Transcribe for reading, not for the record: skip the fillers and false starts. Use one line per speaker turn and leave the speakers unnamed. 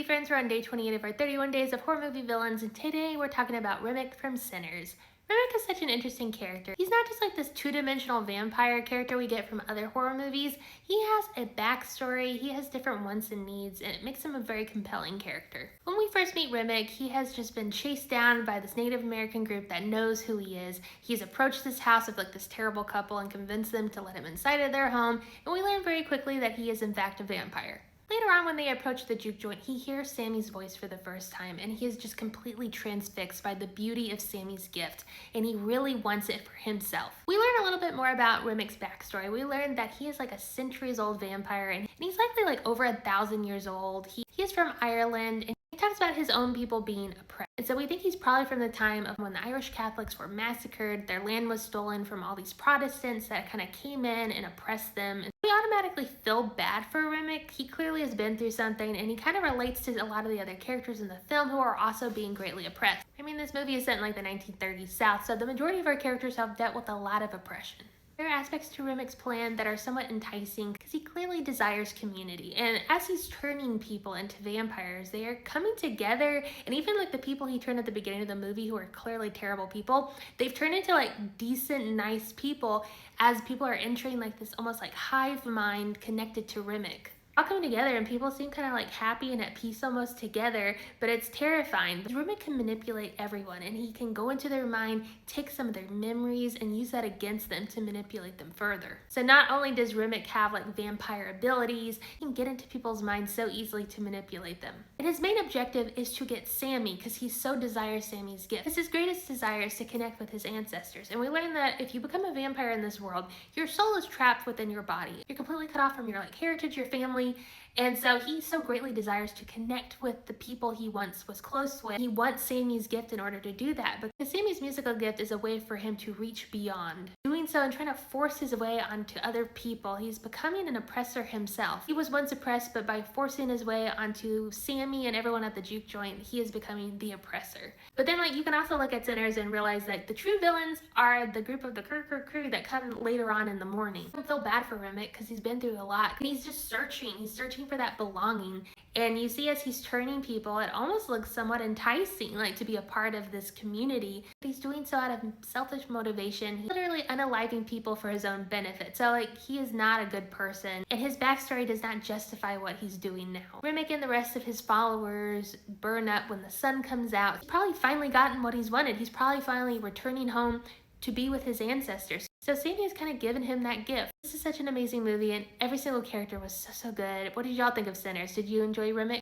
movie friends, we're on day 28 of our 31 days of horror movie villains, and today we're talking about Remick from Sinners. Remick is such an interesting character. He's not just like this two-dimensional vampire character we get from other horror movies. He has a backstory, he has different wants and needs, and it makes him a very compelling character. When we first meet Remick, he has just been chased down by this Native American group that knows who he is. He's approached this house of like this terrible couple and convinced them to let him inside of their home, and we learn very quickly that he is in fact a vampire. Later on, when they approach the juke joint, he hears Sammy's voice for the first time, and he is just completely transfixed by the beauty of Sammy's gift, and he really wants it for himself. We learn a little bit more about Remick's backstory. We learn that he is like a centuries-old vampire, and he's likely like over 1,000 years old. He is from Ireland, and he talks about his own people being oppressed. And so we think he's probably from the time of when the Irish Catholics were massacred, their land was stolen from all these Protestants that kind of came in and oppressed them. And we automatically feel bad for Remick. He clearly has been through something, and he kind of relates to a lot of the other characters in the film who are also being greatly oppressed. I mean, this movie is set in like the 1930s South, so the majority of our characters have dealt with a lot of oppression. There are aspects to Remick's plan that are somewhat enticing because he clearly desires community, and as he's turning people into vampires, they are coming together, and even like the people he turned at the beginning of the movie who are clearly terrible people, they've turned into like decent, nice people as people are entering like this almost like hive mind connected to Remick. All coming together, and people seem kind of like happy and at peace almost together, but it's terrifying. Remick can manipulate everyone, and he can go into their mind, take some of their memories, and use that against them to manipulate them further. So not only does Remick have like vampire abilities, he can get into people's minds so easily to manipulate them. And his main objective is to get Sammy, because he so desires Sammy's gift. His greatest desire is to connect with his ancestors, and we learn that if you become a vampire in this world, your soul is trapped within your body. You're completely cut off from your like heritage, your family, and so he so greatly desires to connect with the people he once was close with. He wants Sammy's gift in order to do that, because Sammy's musical gift is a way for him to reach beyond. Doing so and trying to force his way onto other people, he's becoming an oppressor himself. He was once oppressed, but by forcing his way onto Sammy and everyone at the juke joint, he is becoming the oppressor. But then like you can also look at Sinners and realize that the true villains are the group of the crew that come later on in the morning. I feel bad for Remick because he's been through a lot. He's just searching for that belonging, and you see as he's turning people, it almost looks somewhat enticing, like to be a part of this community. He's doing so out of selfish motivation. He's literally unaliving people for his own benefit. So like he is not a good person, and his backstory does not justify what he's doing now. Remick and the rest of his followers burn up when the sun comes out. He's probably finally gotten what he's wanted. He's probably finally returning home to be with his ancestors. So Sammy has kind of given him that gift. This is such an amazing movie, and every single character was so good. What did y'all think of Sinners? Did you enjoy Remick?